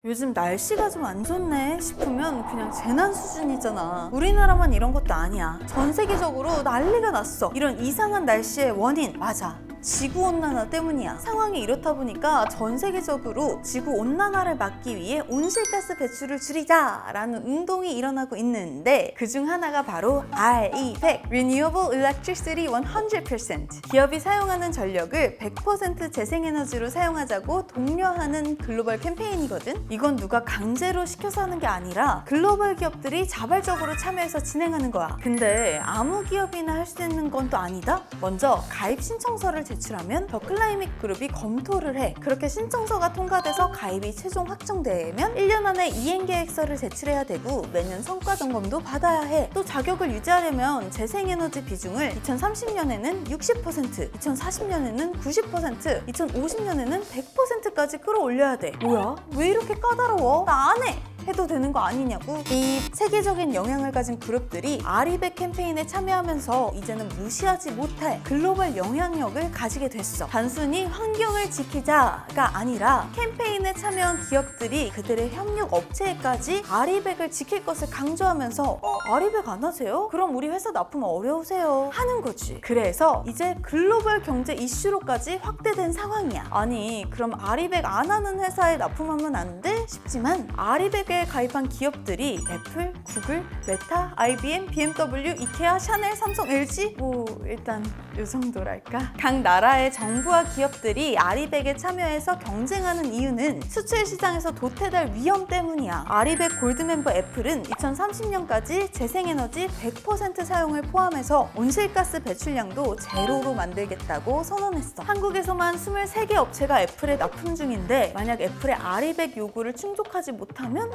요즘 날씨가 좀 안 좋네 싶으면 그냥 재난 수준이잖아. 우리나라만 이런 것도 아니야. 전 세계적으로 난리가 났어. 이런 이상한 날씨의 원인, 맞아, 지구온난화 때문이야. 상황이 이렇다 보니까 전 세계적으로 지구온난화를 막기 위해 온실가스 배출을 줄이자라는 운동이 일어나고 있는데 그중 하나가 바로 RE100 Renewable Electricity 100%. 기업이 사용하는 전력을 100% 재생에너지로 사용하자고 독려하는 글로벌 캠페인이거든. 이건 누가 강제로 시켜서 하는 게 아니라 글로벌 기업들이 자발적으로 참여해서 진행하는 거야. 근데 아무 기업이나 할 수 있는 건 또 아니다? 먼저 가입 신청서를 제출하면 더 클라이밋 그룹이 검토를 해. 그렇게 신청서가 통과돼서 가입이 최종 확정되면 1년 안에 이행 계획서를 제출해야 되고 매년 성과 점검도 받아야 해. 또 자격을 유지하려면 재생에너지 비중을 2030년에는 60%, 2040년에는 90%, 2050년에는 100%까지 끌어올려야 돼. 뭐야? 왜 이렇게 까다로워? 나 안 해! 해도 되는 거 아니냐고. 이 세계적인 영향을 가진 그룹들이 RE100 캠페인에 참여하면서 이제는 무시하지 못할 글로벌 영향력을 가지게 됐어. 단순히 환경을 지키자가 아니라 캠페인에 참여한 기업들이 그들의 협력 업체에까지 RE100을 지킬 것을 강조하면서 RE100 안 하세요? 그럼 우리 회사 납품 어려우세요 하는 거지. 그래서 이제 글로벌 경제 이슈로까지 확대된 상황이야. 아니 그럼 RE100 안 하는 회사에 납품하면 안 돼? 싶지만 RE100에 가입한 기업들이 애플, 구글, 메타, IBM, BMW, 이케아, 샤넬, 삼성, LG? 뭐 일단 요 정도랄까? 각 나라의 정부와 기업들이 RE100에 참여해서 경쟁하는 이유는 수출 시장에서 도태될 위험 때문이야. RE100 골드멤버 애플은 2030년까지 재생에너지 100% 사용을 포함해서 온실가스 배출량도 제로로 만들겠다고 선언했어. 한국에서만 23개 업체가 애플에 납품 중인데 만약 애플의 RE100 요구를 충족하지 못하면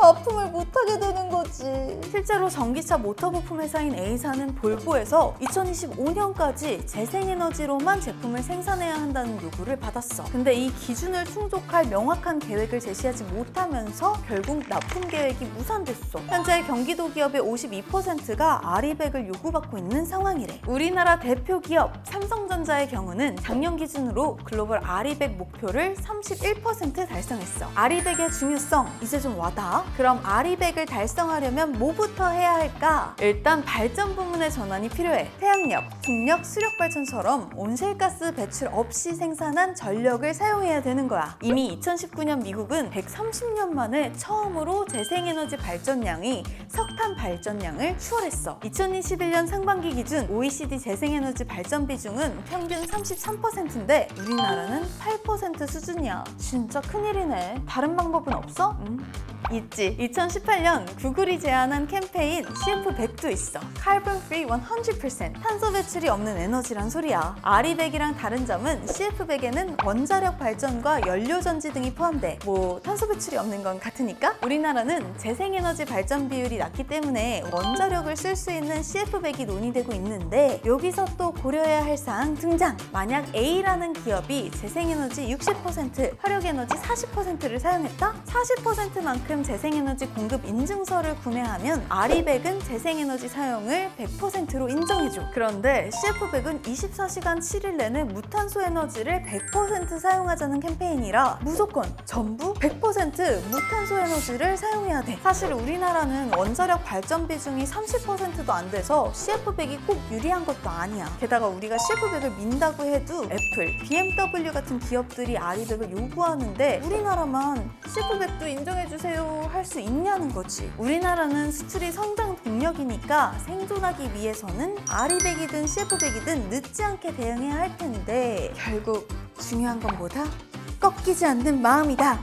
납품을 못하게 되는 거지. 실제로 전기차 모터 부품 회사인 A사는 볼보에서 2025년까지 재생에너지로만 제품을 생산해야 한다는 요구를 받았어. 근데 이 기준을 충족할 명확한 계획을 제시하지 못하면서 결국 납품 계획이 무산됐어. 현재 경기도 기업의 52%가 RE100을 요구받고 있는 상황이래. 우리나라 대표 기업 삼성전자의 경우는 작년 기준으로 글로벌 RE100 목표를 31% 달성했어. RE100의 중요성 이제 좀 와닿아? 그럼 RE100을 달성하려면 뭐부터 해야 할까? 일단 발전 부문의 전환이 필요해. 태양력, 풍력, 수력발전처럼 온실가스 배출 없이 생산한 전력을 사용해야 되는 거야. 이미 2019년 미국은 130년 만에 처음으로 재생에너지 발전량이 석탄 발전량을 추월했어. 2021년 상반기 기준 OECD 재생에너지 발전 비중은 평균 33%인데 우리나라는 8% 수준이야. 진짜 큰일이네. 다른 방법은 없어? 있지. 2018년 구글이 제안한 캠페인 CF100도 있어. Carbon Free 100%. 탄소 배출이 없는 에너지란 소리야. RE100이랑 다른 점은 CF100에는 원자력 발전과 연료 전지 등이 포함돼. 뭐 탄소 배출이 없는 건 같으니까? 우리나라는 재생에너지 발전 비율이 낮기 때문에 원자력을 쓸 수 있는 CF100이 논의되고 있는데 여기서 또 고려해야 할 사항 등장. 만약 A라는 기업이 재생에너지 60%, 화력에너지 40%를 사용했다? 40%만큼 재생에너지 공급 인증서를 구매하면 RE100은 재생에너지 사용을 100%로 인정해줘. 그런데 CF100은 24시간 7일 내내 무탄소 에너지를 100% 사용하자는 캠페인이라 무조건 전부 100% 무탄소 에너지를 사용해야 돼. 사실 우리나라는 원자력 발전 비중이 30%도 안 돼서 CF100이 꼭 유리한 것도 아니야. 게다가 우리가 CF100을 민다고 해도 애플, BMW 같은 기업들이 RE100을 요구하는데 우리나라만 CF100도 인정해주세요 할 수 있냐는 거지. 우리나라는 수출이 성장 동력이니까 생존하기 위해서는 RE100이든 CF100이든 늦지 않게 대응해야 할 텐데 결국 중요한 건 뭐다? 꺾이지 않는 마음이다.